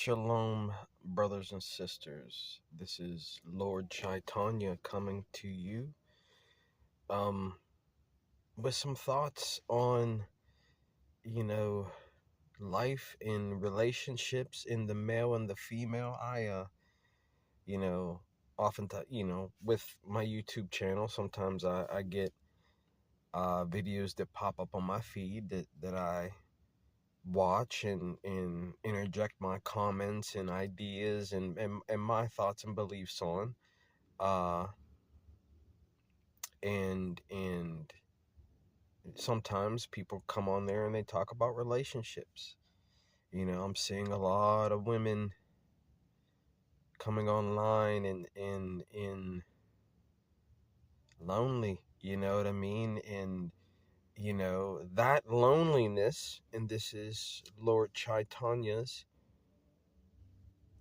Shalom, brothers and sisters. This is Lord Chaitanya coming to you um, with some thoughts on, you know, life in relationships in the male and the female. You know, with my YouTube channel, sometimes I get videos that pop up on my feed that I watch and interject my comments and ideas and my thoughts and beliefs on. uh and sometimes people come on there and they talk about relationships. I'm seeing a lot of women coming online and lonely, you know what I mean? And that loneliness, and this is Lord Chaitanya's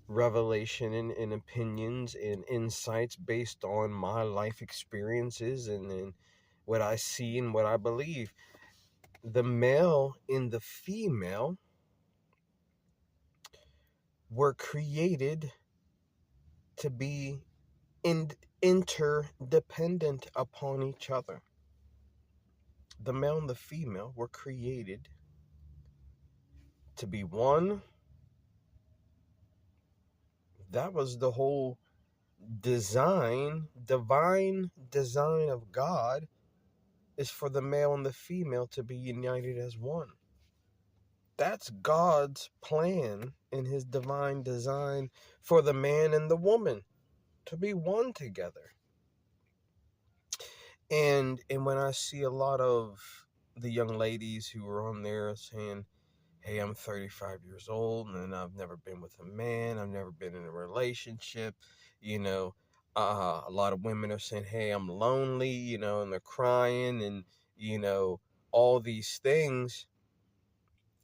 revelation and opinions and insights based on my life experiences and what I see and what I believe. The male and the female were created to be interdependent upon each other. The male and the female were created to be one. That was the whole divine design of God, is for the male and the female to be united as one. That's God's plan in his divine design for the man and the woman to be one together. And when I see a lot of the young ladies who are on there saying, hey, I'm 35 years old and I've never been with a man, I've never been in a relationship, a lot of women are saying, hey, I'm lonely, and they're crying and, all these things.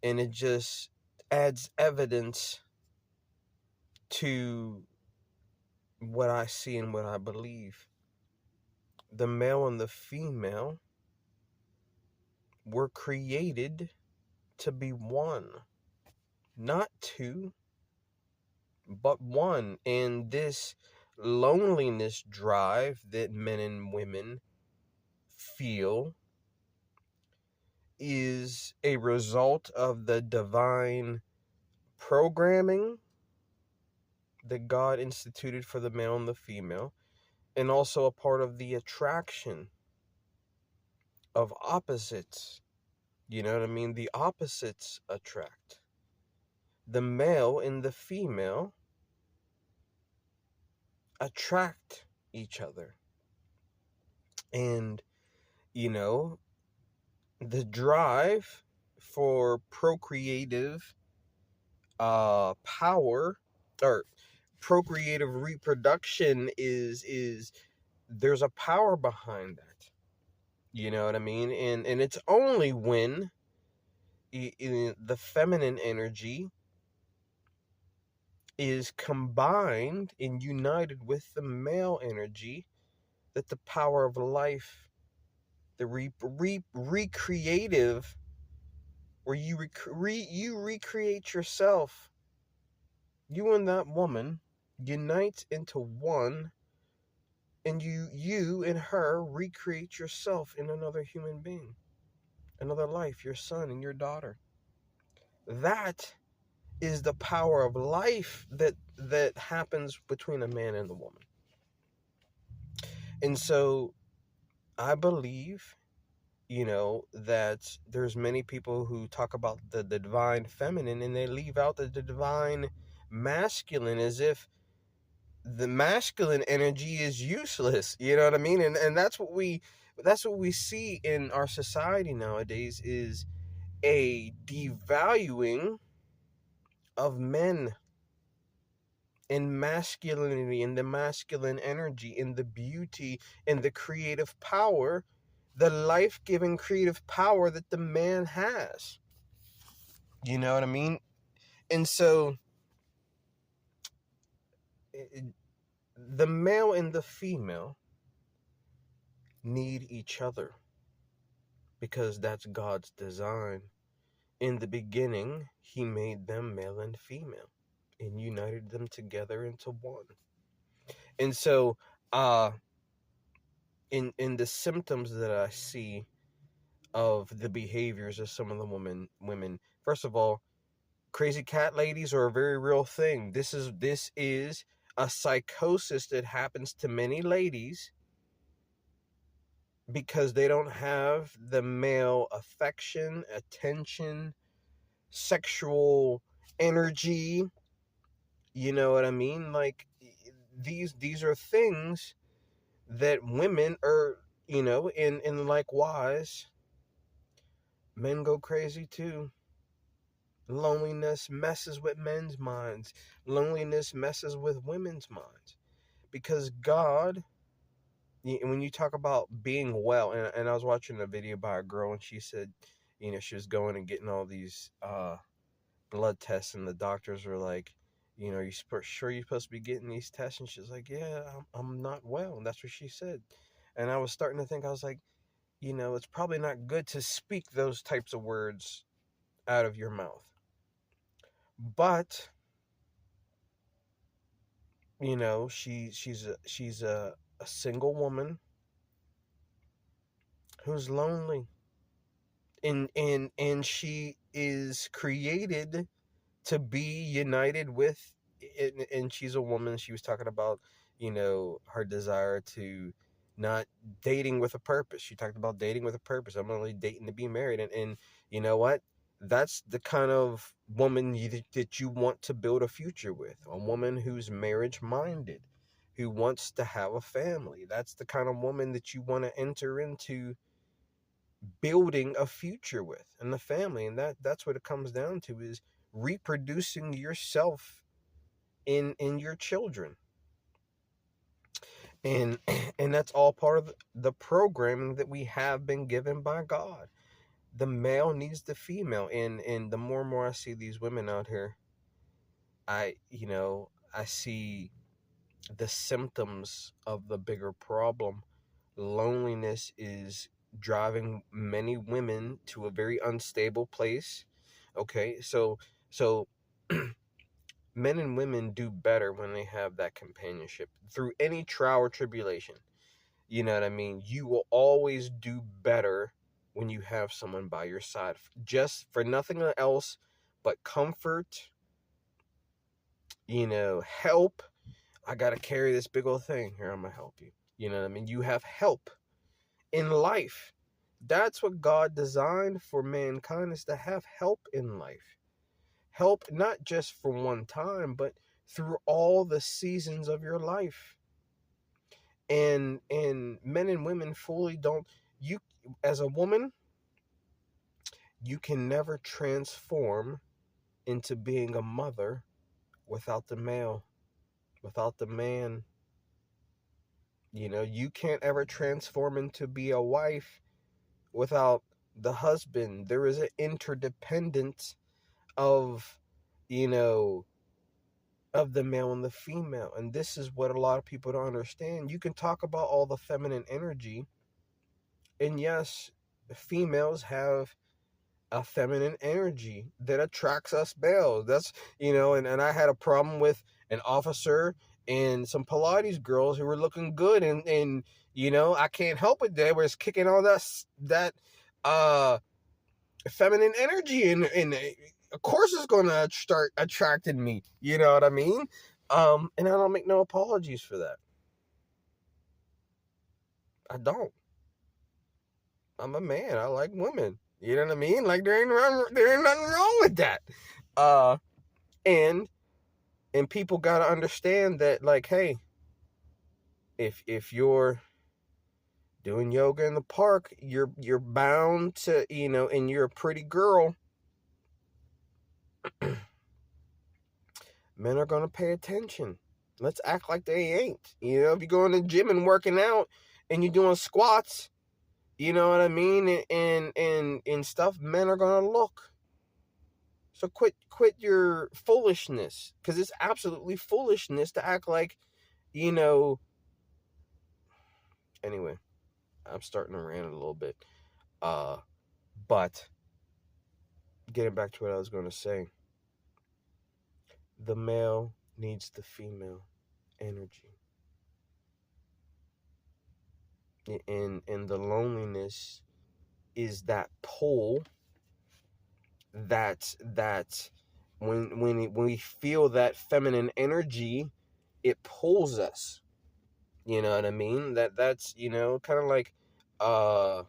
And it just adds evidence to what I see and what I believe. The male and the female were created to be one, not two, but one. And this loneliness drive that men and women feel is a result of the divine programming that God instituted for the male and the female, and also a part of the attraction of opposites. You know what I mean? The opposites attract. The male and the female attract each other. And, the drive for procreative power, or procreative reproduction, is there's a power behind that. You know what I mean? And it's only when the feminine energy is combined and united with the male energy that the power of life, the recreative, where you recreate yourself, you and that woman unites into one, and you and her recreate yourself in another human being, another life, your son and your daughter. That is the power of life that happens between a man and a woman. And so I believe, that there's many people who talk about the divine feminine and they leave out the divine masculine, as if the masculine energy is useless. You know what I mean? And that's what we see in our society nowadays, is a devaluing of men in masculinity, in the masculine energy, in the beauty, in the creative power, the life-giving creative power that the man has. You know what I mean? And so the male and the female need each other, because that's God's design. In the beginning, he made them male and female. and united them together into one. And so, uh, in the symptoms that I see of the behaviors of some of the women, first of all, crazy cat ladies are a very real thing. This is a psychosis that happens to many ladies because they don't have the male affection, attention, sexual energy. You know what I mean? Like, these are things that women are, and likewise, men go crazy too. Loneliness messes with men's minds. Loneliness messes with women's minds. Because God, when you talk about being well, and I was watching a video by a girl, and she said, she was going and getting all these blood tests, and the doctors were like, are you sure you're supposed to be getting these tests? And she's like, yeah, I'm not well. And that's what she said. And I was starting to think, I was like, it's probably not good to speak those types of words out of your mouth. But, she's a single woman who's lonely. And she is created to be united with, and she's a woman. She was talking about, her desire to not dating with a purpose. She talked about dating with a purpose. I'm only dating to be married. And you know what? That's the kind of woman that you want to build a future with. A woman who's marriage minded, who wants to have a family. That's the kind of woman that you want to enter into building a future with, and the family. And that's what it comes down to, is reproducing yourself in your children. And and that's all part of the programming that we have been given by God. The male needs the female. And the more and more I see these women out here, I see the symptoms of the bigger problem. Loneliness is driving many women to a very unstable place. Okay, so men and women do better when they have that companionship through any trial or tribulation. You know what I mean? You will always do better when you have someone by your side, just for nothing else but comfort, help. I got to carry this big old thing. Here, I'm going to help you. You know what I mean? You have help in life. That's what God designed for mankind, is to have help in life. Help not just for one time, but through all the seasons of your life. And men and women fully don't, you, as a woman, you can never transform into being a mother without the male, without the man. You can't ever transform into be a wife without the husband. There is an interdependence of, you know, of the male and the female. And this is what a lot of people don't understand. You can talk about all the feminine energy, and yes, females have a feminine energy that attracts us males. That's, and I had a problem with an officer and some Pilates girls who were looking good, and I can't help it. They was kicking all that uh feminine energy, and of course it's gonna start attracting me. You know what I mean? And I don't make no apologies for that. I don't. I'm a man. I like women. You know what I mean? Like, there ain't nothing wrong with that. Uh, and people gotta understand that, like, hey, if you're doing yoga in the park, you're bound to, and you're a pretty girl, men are gonna pay attention. Let's act like they ain't. If you go in the gym and working out and you're doing squats, you know what I mean, and stuff, men are gonna look. So quit your foolishness, because it's absolutely foolishness to act like, you know. Anyway, I'm starting to rant a little bit. But getting back to what I was going to say, The male needs the female energy. And the loneliness is that pull that when we feel that feminine energy, it pulls us. You know what I mean? That's kind of like uh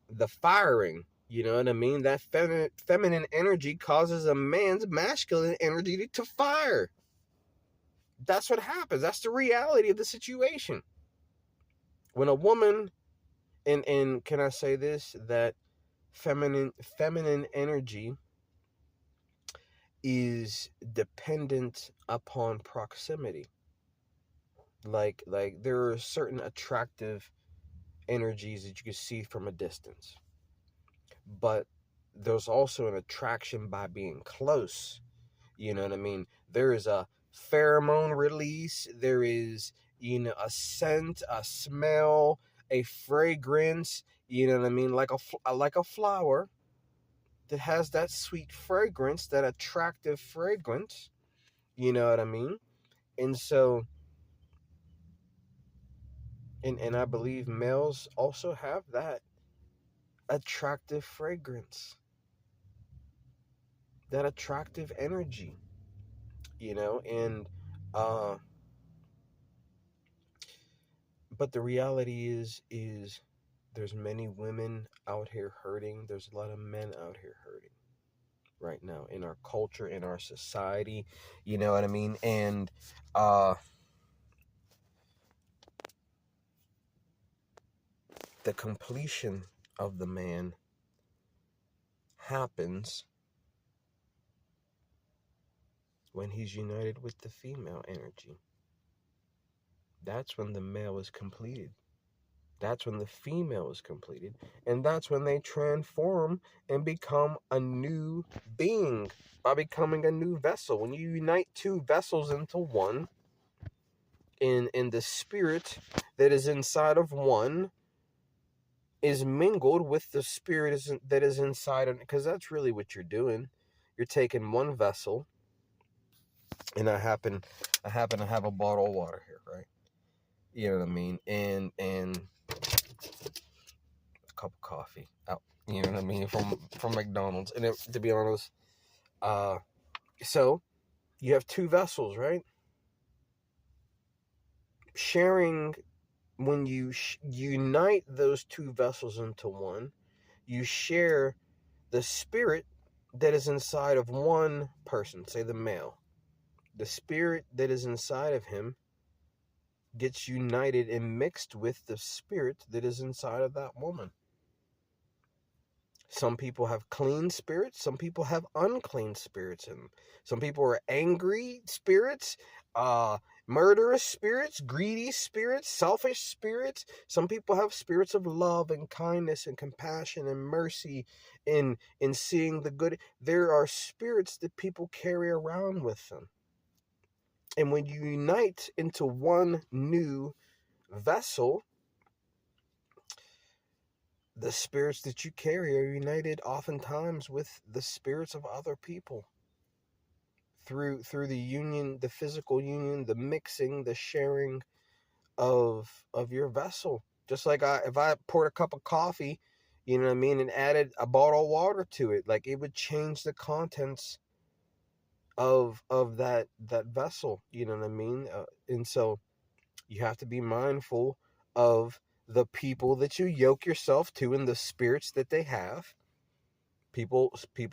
the firing. You know what I mean? That feminine energy causes a man's masculine energy to fire. That's what happens. That's the reality of the situation. When a woman, and can I say this, that feminine energy is dependent upon proximity. Like there are certain attractive energies that you can see from a distance, but there's also an attraction by being close. You know what I mean? There is a pheromone release. There is, a scent, a smell, a fragrance. You know what I mean? Like a flower that has that sweet fragrance, that attractive fragrance. You know what I mean? And so, and I believe males also have that attractive fragrance, that attractive energy. And uh but the reality is there's many women out here hurting. There's a lot of men out here hurting right now in our culture, in our society. You know what I mean? And uh the completion of the man happens when he's united with the female energy. That's when the male is completed. That's when the female is completed. And that's when they transform and become a new being by becoming a new vessel. When you unite two vessels into one, in the spirit that is inside of one is mingled with the spirit that is inside of, because that's really what you're doing. You're taking one vessel, and I happen to have a bottle of water here, right? You know what I mean? And a cup of coffee out. You know what I mean? From McDonald's. And to be honest, uh, so you have two vessels, right? Sharing, when you unite those two vessels into one, you share the spirit that is inside of one person, say the male. The spirit that is inside of him gets united and mixed with the spirit that is inside of that woman. Some people have clean spirits. Some people have unclean spirits in them. Some people are angry spirits, murderous spirits, greedy spirits, selfish spirits. Some people have spirits of love and kindness and compassion and mercy in seeing the good. There are spirits that people carry around with them. And when you unite into one new vessel, the spirits that you carry are united oftentimes with the spirits of other people through the union, the physical union, the mixing, the sharing of your vessel. Just like if I poured a cup of coffee, you know what I mean, and added a bottle of water to it, like it would change the contents of that vessel. You know what I mean? And so you have to be mindful of the people that you yoke yourself to and the spirits that they have. People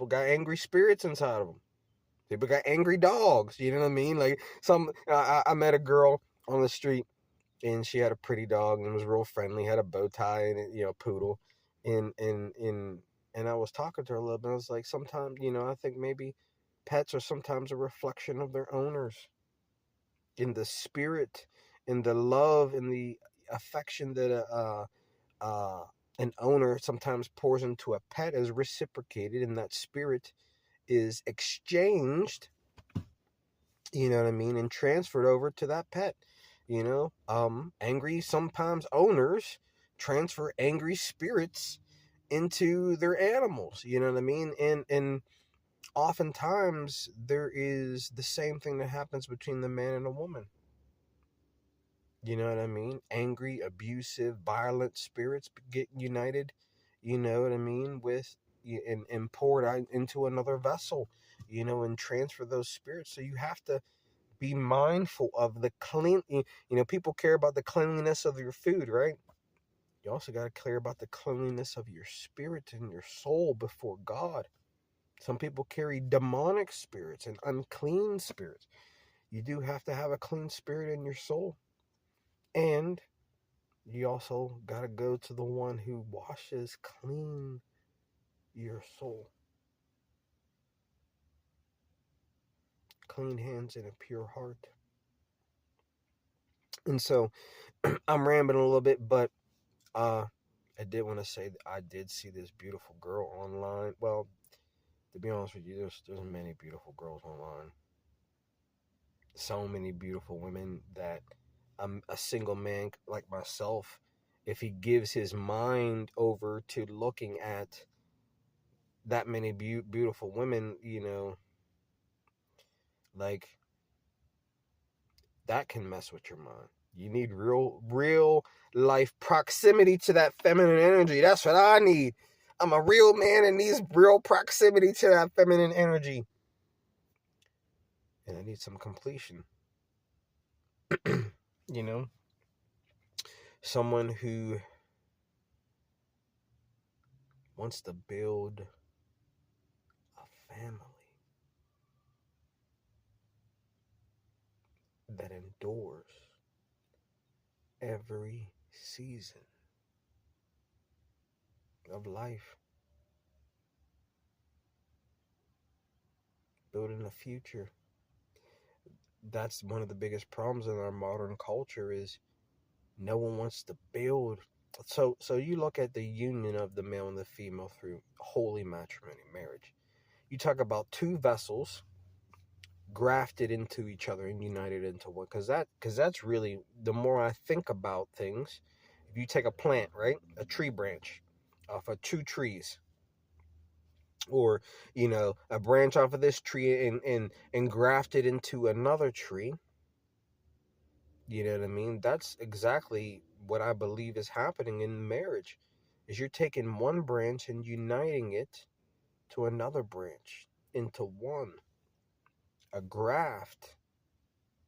got angry spirits inside of them. People got angry dogs. You know what I mean? Like I met a girl on the street, and she had a pretty dog and was real friendly. Had a bow tie and poodle, and I was talking to her a little bit. I was like, sometimes I think maybe pets are sometimes a reflection of their owners, in the spirit, in the love, in the affection that an owner sometimes pours into a pet is reciprocated, and that spirit is exchanged, you know what I mean, and transferred over to that pet. Angry sometimes owners transfer angry spirits into their animals, you know what I mean, and oftentimes there is the same thing that happens between the man and the woman. You know what I mean? Angry, abusive, violent spirits get united, you know what I mean, with and poured out into another vessel, and transfer those spirits. So you have to be mindful of the clean. People care about the cleanliness of your food, right? You also got to care about the cleanliness of your spirit and your soul before God. Some people carry demonic spirits and unclean spirits. You do have to have a clean spirit in your soul. And you also got to go to the one who washes clean your soul. Clean hands and a pure heart. And so I'm rambling a little bit, but I did want to say that I did see this beautiful girl online. Well, to be honest with you, there's many beautiful girls online. So many beautiful women that a single man like myself, if he gives his mind over to looking at that many beautiful women, like that can mess with your mind. You need real life proximity to that feminine energy. That's what I need. I'm a real man and needs real proximity to that feminine energy. And I need some completion. you know, Someone who wants to build a family that endures every season of life, building a future. That's one of the biggest problems in our modern culture is no one wants to build. So you look at the union of the male and the female through holy matrimony, marriage. You talk about two vessels grafted into each other and united into one, because that's really, the more I think about things, if you take a plant, right, a tree branch off of two trees, or a branch off of this tree and graft it into another tree, you know what I mean, that's exactly what I believe is happening in marriage, is you're taking one branch and uniting it to another branch into one, a graft.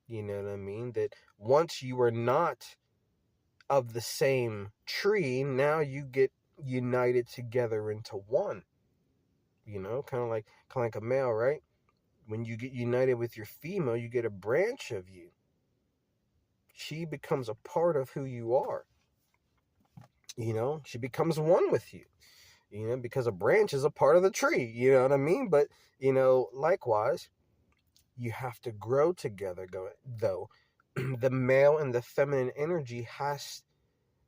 You know what I mean? That once you were not of the same tree, now you get united together into one. Kind of like a male, right? When you get united with your female, you get a branch of you. She becomes a part of who you are. She becomes one with you. Because a branch is a part of the tree. You know what I mean? But likewise, you have to grow together. Though the male and the feminine energy has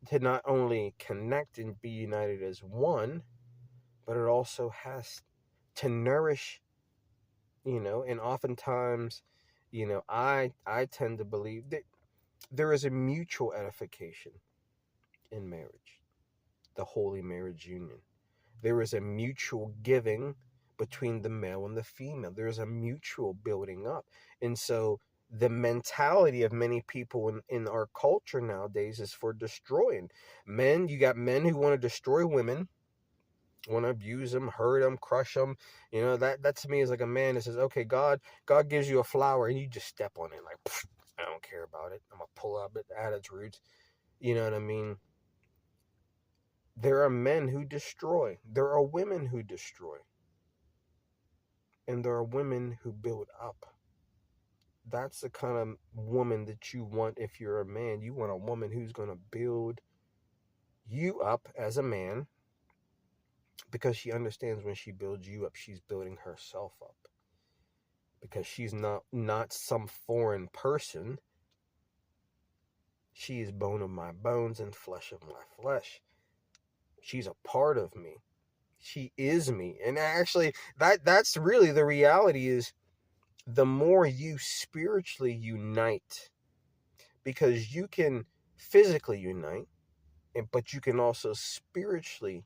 to not only connect and be united as one, but it also has to nourish, and oftentimes, I tend to believe that there is a mutual edification in marriage, the holy marriage union. There is a mutual giving between the male and the female. There is a mutual building up. And so the mentality of many people in our culture nowadays is for destroying men. You got men who want to destroy women, want to abuse them, hurt them, crush them. That to me is like a man that says, okay, God gives you a flower and you just step on it like, I don't care about it, I'm gonna pull up it at its roots. You know what I mean? There are men who destroy, there are women who destroy, and there are women who build up. That's the kind of woman that you want. If you're a man, you want a woman who's going to build you up as a man, because she understands when she builds you up, she's building herself up, because she's not some foreign person. She is bone of my bones and flesh of my flesh. She's a part of me. She is me. And actually, that's really the reality, is the more you spiritually unite, because you can physically unite, but you can also spiritually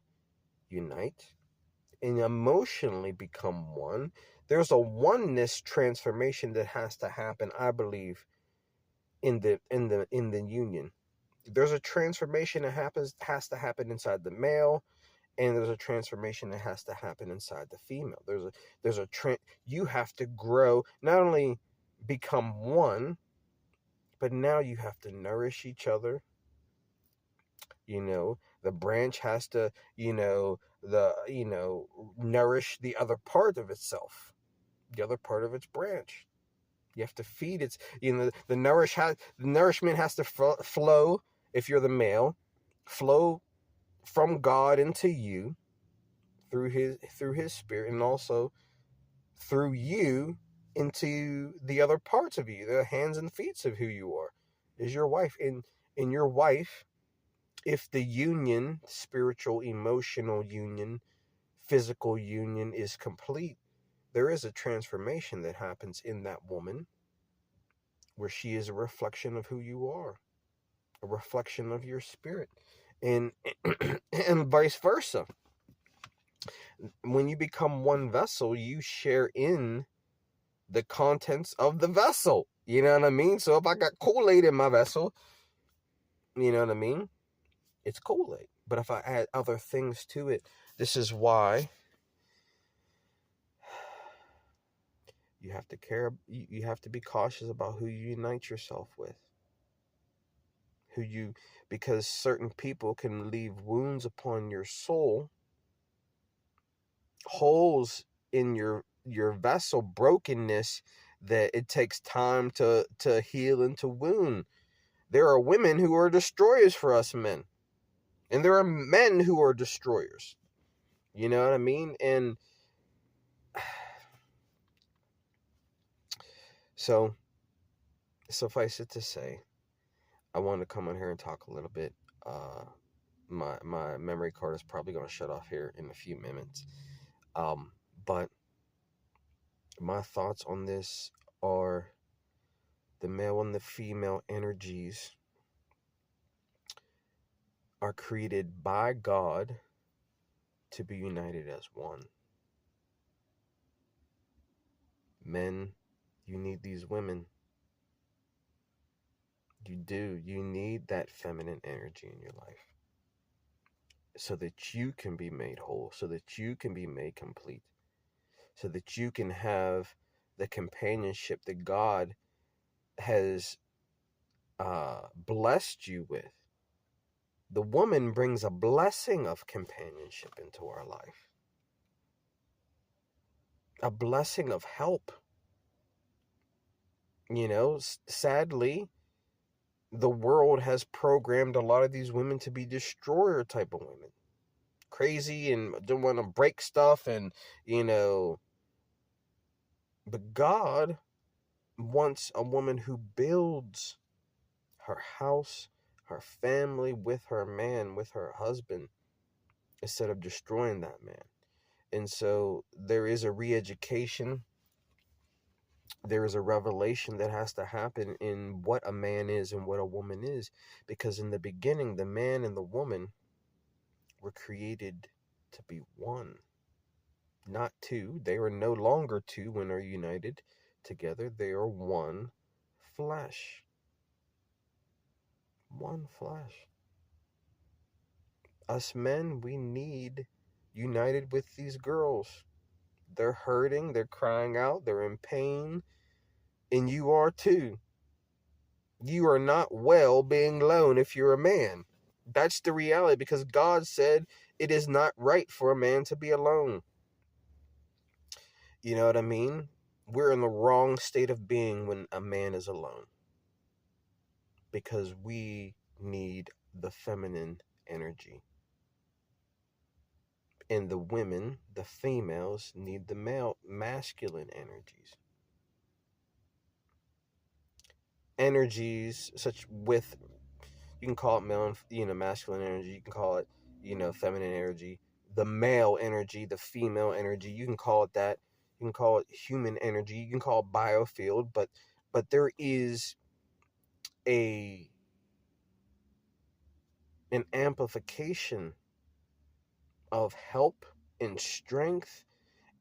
unite and emotionally become one. there's a oneness transformation that has to happen, I believe, in the union. There's a transformation that has to happen inside the male, and there's a transformation that has to happen inside the female. You have to grow, not only become one, but now you have to nourish each other. The branch has to, nourish the other part of itself, the other part of its branch. You have to feed its, the nourishment has to flow. If you're the male, flow from God into you through his spirit, and also through you into the other parts of you, the hands and feet of who you are, is your wife. And your wife, if the union, spiritual, emotional union, physical union is complete, there is a transformation that happens in that woman where she is a reflection of who you are, a reflection of your spirit. And and vice versa. When you become one vessel, you share in the contents of the vessel. You know what I mean? So if I got Kool-Aid in my vessel, you know what I mean? It's Kool-Aid. But if I add other things to it, this is why you have to you have to be cautious about who you unite yourself with. Because certain people can leave wounds upon your soul, holes in your vessel, brokenness that it takes time to heal and to wound. There are women who are destroyers for us men, and there are men who are destroyers. You know what I mean? And so, suffice it to say, I want to come on here and talk a little bit. My memory card is probably going to shut off here in a few minutes. But my thoughts on this are the male and the female energies are created by God to be united as one. Men, you need these women. You do. You need that feminine energy in your life so that you can be made whole, so that you can be made complete, so that you can have the companionship that God has blessed you with. The woman brings a blessing of companionship into our life, a blessing of help. Sadly, the world has programmed a lot of these women to be destroyer type of women, crazy and don't want to break stuff, and but God wants a woman who builds her house, her family with her man, with her husband, instead of destroying that man. And so there is a re-education, there is a revelation that has to happen in what a man is and what a woman is. Because in the beginning, the man and the woman were created to be one, not two. They are no longer two when they're united together. They are one flesh. One flesh. Us men, we need united with these girls. They're hurting, they're crying out, they're in pain, and you are too. You are not well being alone if you're a man. That's the reality, because God said it is not right for a man to be alone. You know what I mean? We're in the wrong state of being when a man is alone, because we need the feminine energy. And the women, the females, need the masculine energies. Energies such with, you can call it male, masculine energy. You can call it, feminine energy. The male energy, the female energy. You can call it that. You can call it human energy. You can call it biofield. But there is an amplification of help and strength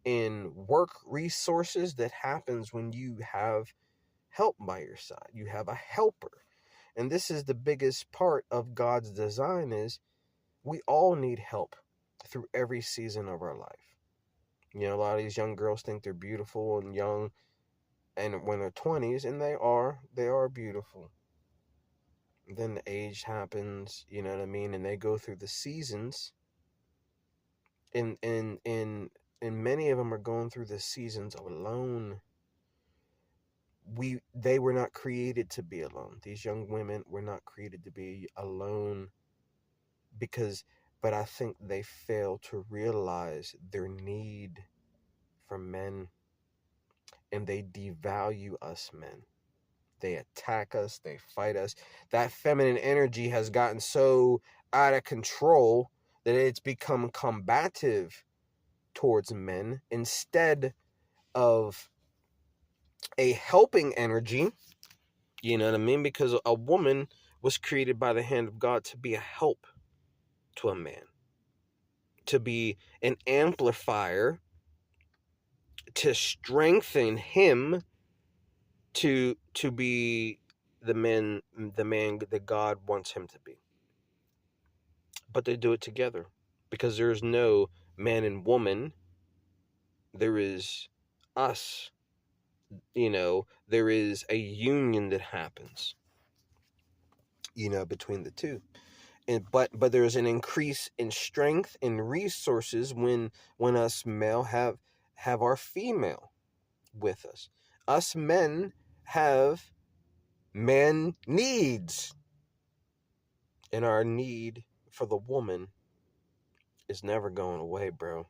in work resources that happens when you have help by your side. You have a helper. And this is the biggest part of God's design is we all need help through every season of our life. You know, a lot of these young girls think they're beautiful and young and when they're 20s, and they are beautiful. Then the age happens, you know what I mean, and they go through the seasons, and many of them are going through the seasons alone. They were not created to be alone. These young women were not created to be alone because, but I think they fail to realize their need for men, and they devalue us men. They attack us, they fight us. That feminine energy has gotten so out of control that it's become combative towards men instead of a helping energy. You know what I mean? Because a woman was created by the hand of God to be a help to a man, to be an amplifier, to strengthen him, to be the man that God wants him to be. But they do it together because there is no man and woman. There is us. You know, there is a union that happens, you know, between the two. And but there's an increase in strength and resources when us male have our female with us. Us men have man needs, and our need for the woman is never going away, bro.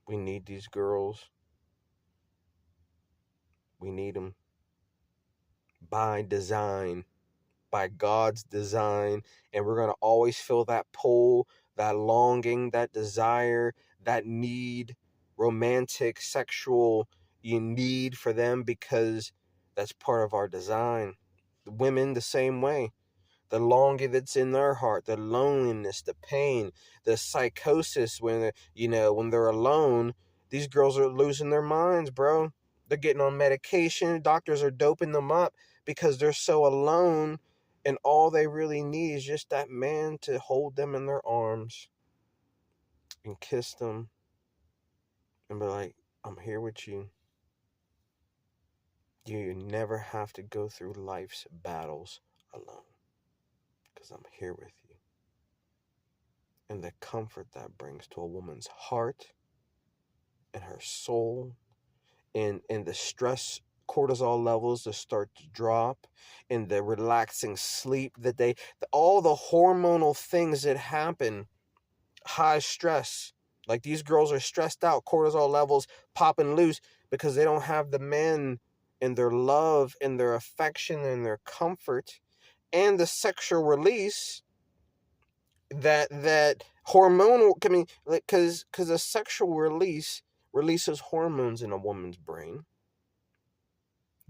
We need these girls. We need them by design, by God's design, and we're going to always feel that pull, that longing, that desire, that need, romantic, sexual, you need for them because that's part of our design. Women the same way. The longing that's in their heart, the loneliness, the pain, the psychosis when when they're alone, these girls are losing their minds, bro. They're getting on medication. Doctors are doping them up because they're so alone, and all they really need is just that man to hold them in their arms and kiss them and be like, I'm here with you. You never have to go through life's battles alone because I'm here with you. And the comfort that brings to a woman's heart and her soul, and the stress cortisol levels to start to drop, and the relaxing sleep that all the hormonal things that happen, high stress, like these girls are stressed out, cortisol levels popping loose because they don't have the men and their love and their affection and their comfort and the sexual release that hormonal. I mean, like, because a sexual release releases hormones in a woman's brain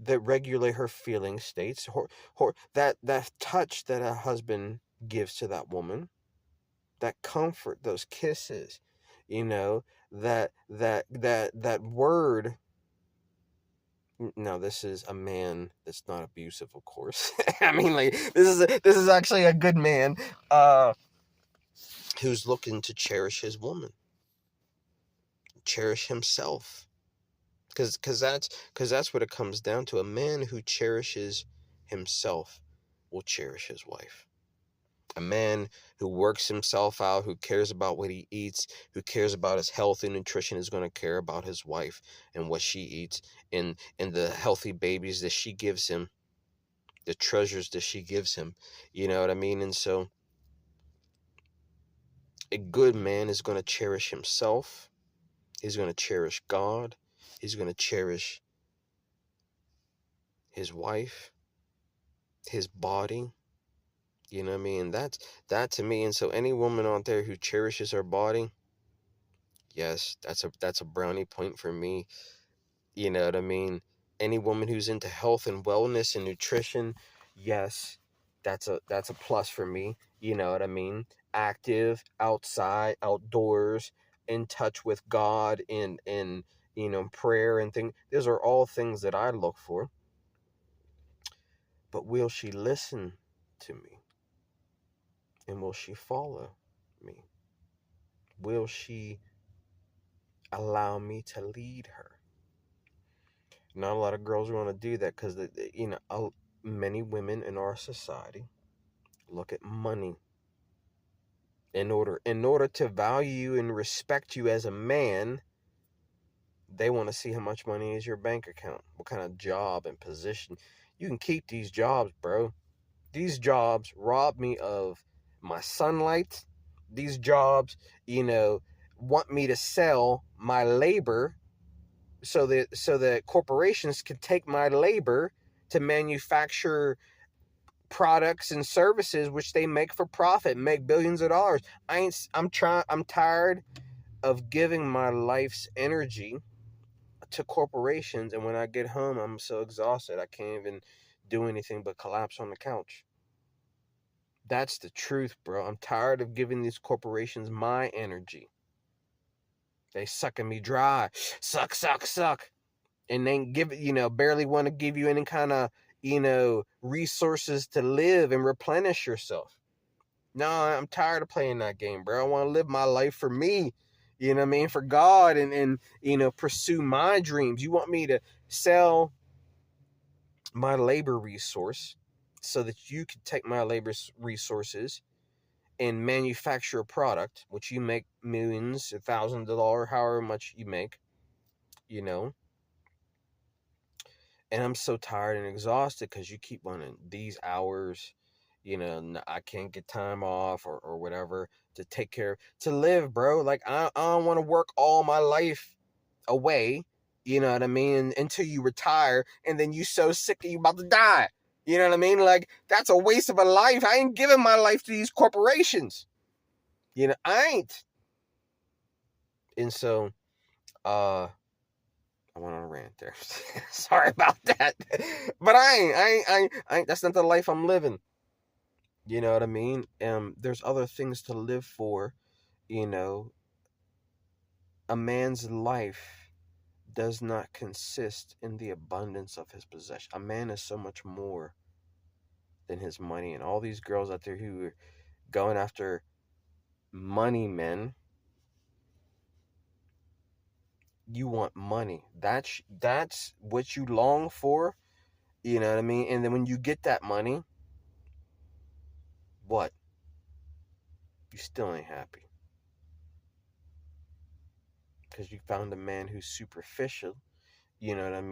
that regulate her feeling states. That touch that a husband gives to that woman, that comfort, those kisses, that word. Now, this is a man that's not abusive, of course. I mean, like, this is actually a good man. Who's looking to cherish his woman, cherish himself, because that's what it comes down to. A man who cherishes himself will cherish his wife. A man who works himself out, who cares about what he eats, who cares about his health and nutrition, is going to care about his wife and what she eats, and the healthy babies that she gives him, the treasures that she gives him. You know what I mean? And so a good man is going to cherish himself. He's going to cherish God. He's going to cherish his wife, his body. You know what I mean? That's that to me. And so any woman out there who cherishes her body, yes, that's a brownie point for me. You know what I mean? Any woman who's into health and wellness and nutrition, yes, that's a plus for me. You know what I mean? Active, outside, outdoors, in touch with God in prayer and things. Those are all things that I look for. But will she listen to me? And will she follow me? Will she allow me to lead her? Not a lot of girls want to do that because many women in our society look at money. In order to value and respect you as a man, they want to see how much money is your bank account, what kind of job and position. You can keep these jobs, bro. These jobs rob me of my sunlight. These jobs, want me to sell my labor so that corporations can take my labor to manufacture products and services which they make for profit, make billions of dollars. I'm tired of giving my life's energy to corporations, and when I get home I'm so exhausted I can't even do anything but collapse on the couch. That's the truth, bro. I'm tired of giving these corporations my energy. They sucking me dry. Suck, suck, suck. And they give it, barely want to give you any kind of, resources to live and replenish yourself. No, I'm tired of playing that game, bro. I want to live my life for me. You know what I mean? For God and pursue my dreams. You want me to sell my labor resource so that you can take my labor resources and manufacture a product which you make millions, $1,000, however much you make, you know. And I'm so tired and exhausted because you keep running these hours, I can't get time off or whatever to take care, to live, bro. Like, I don't want to work all my life away, you know what I mean, until you retire and then you so sick that you about to die. You know what I mean? Like, that's a waste of a life. I ain't giving my life to these corporations. I ain't. And so, I went on a rant there. Sorry about that. But I ain't, that's not the life I'm living. You know what I mean? There's other things to live for. You know, a man's life does not consist in the abundance of his possession. A man is so much more than his money. And all these girls out there who are going after money men, you want money. That's what you long for. You know what I mean? And then when you get that money, what? You still ain't happy. Because you found a man who's superficial. You know what I mean?